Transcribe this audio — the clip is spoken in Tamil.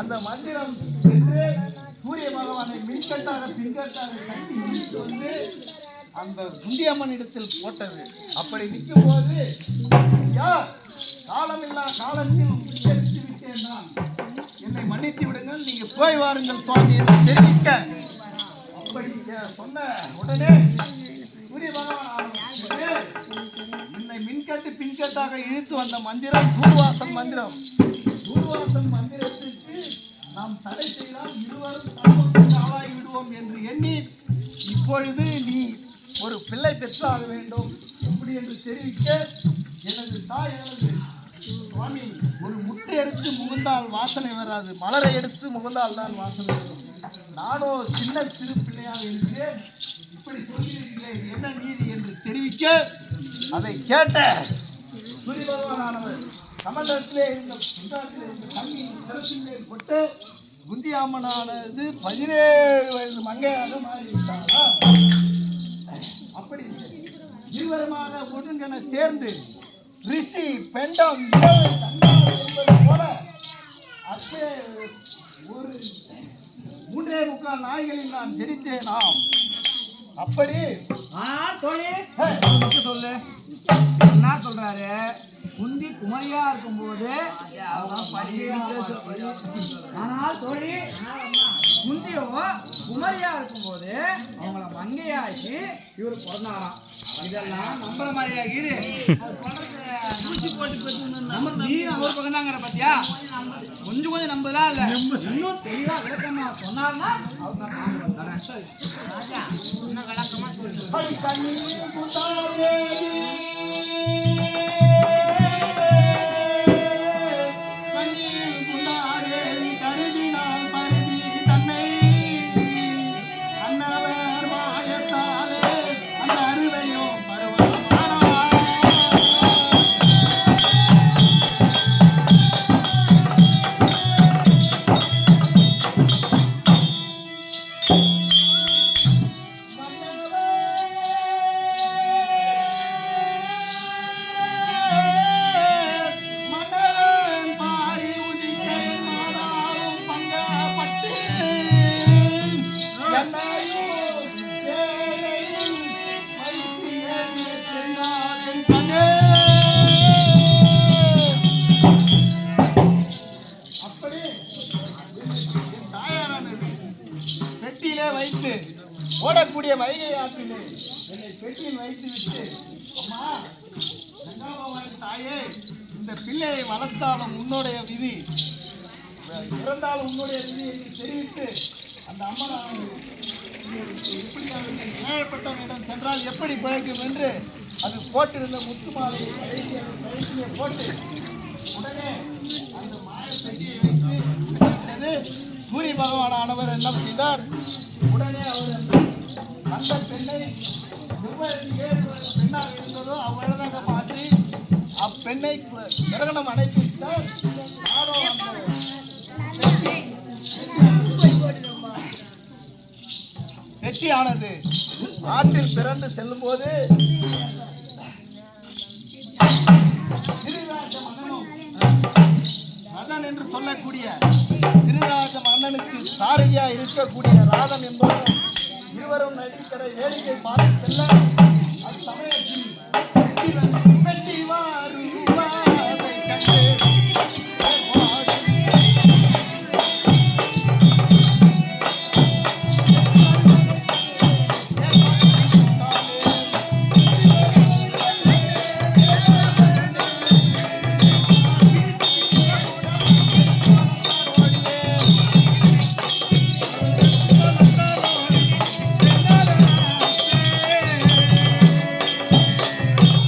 அந்த மந்திரம் சென்று சூரிய பகவானை மின்கட்டாக பின்கட்டாக கட்டி இழுத்து வந்து அந்த குந்தியம்மன் இடத்தில் போட்டது. அப்படி நிற்கும் போது யார் காலமில்லா காலத்தில் உச்சரித்து விட்டேன் நான், என்னை மன்னித்து விடுங்கள், நீங்க போய் வாருங்கள் சுவாமி என்று தெரிவிக்க, அப்படி சொன்ன உடனே சூரிய பகவான் என்னை மின்கட்டு பின்கட்டாக இழுத்து வந்த மந்திரம் தூர்வாசன் மந்திரம். தூர்வாசன் மந்திரத்திற்கு நாம் தடை செய்தால் இருவரும் சாபத்துக்கு ஆளாகி விடுவோம் என்று எண்ணி, இப்பொழுது நீ ஒரு பிள்ளை பெற்றாக வேண்டும் இப்படி என்று தெரிவிக்க, எனது தாய் சுவாமி ஒரு முட்டை எடுத்து முகந்தால் வாசனை வராது, மலரை எடுத்து முகந்தால் தான் வாசனை வரும். நானோ சின்ன சிறு பிள்ளையாக இருக்கிறேன், இப்படி சொல்கிறீர்களே என்ன நீதி என்று தெரிவிக்க, அதை கேட்ட சூரிய பகவானானவர் கமண்டலத்திலே இருந்த குண்டாத்திலே இருந்த தண்ணி சிறப்பின் மேல் போட்டு குந்தியாமனானது 17 வயது மங்கையாக மாறிவிட்டாரா. அப்படி இருவருமாக ஒழுங்கென சேர்ந்து ரிஷி பெண்டம் என்பது போல ஒரு 3.25 நாய்களில் நான் ஜெனித்தேனாம். அப்படி சொல்லு என்ன சொல்றாரு, குந்தி குமரியா இருக்கும்போது ஆனால் தோழி குந்தியோ குமரியா இருக்கும்போது அவங்கள மங்கையாக்கி இவரு பிறந்தாராம். இதெல்லாம் நம்புற மாதிரியா இது நீ ஒரு பக்கம் தாங்கிற பாத்தியா, கொஞ்சம் கொஞ்சம் நம்பதான் இல்ல, இன்னும் தெளிவா விளக்கமா சொன்னார்னா அவங்க விளக்கமா வைத்து ஓடக்கூடிய வைகை ஆற்றிலே என்னை பெட்டியில் வைத்து விட்டு, அம்மா கங்காபவானி தாயே, இந்த பிள்ளையை வளர்த்தாலும் உன்னுடைய விதி, இறந்தாலும் உன்னுடைய விதி என்று தெரிவித்து அந்த அம்மனானது இப்படியாக நியாயப்பட்டவனிடம் சென்றால் எப்படி பிழைக்கும் என்று அது போட்டிருந்த முத்து மாலையை கழுத்திலே போட்டு உடனே அந்த மாய பெட்டியை வைத்து சூரிய பகவானானவர் என்ன செய்தார், உடனே அவர் அந்த பெண்ணை 7 பெண்ணாக இருந்ததோ அவ்வளதாக மாற்றி அப்பெண்ணை கிரகணம் அணைத்து விட்டார். வெற்றியானது நாட்டில் பிறந்து செல்லும் போது ரதன் என்று சொல்லக்கூடிய திருராஜ மன்னனுக்கு சாரதியா இருக்கக்கூடிய ராதன் என்பவர் இருவரும் நதிக்கரை வேடிக்கை பார்த்து செல்ல அச்சமயத்தில்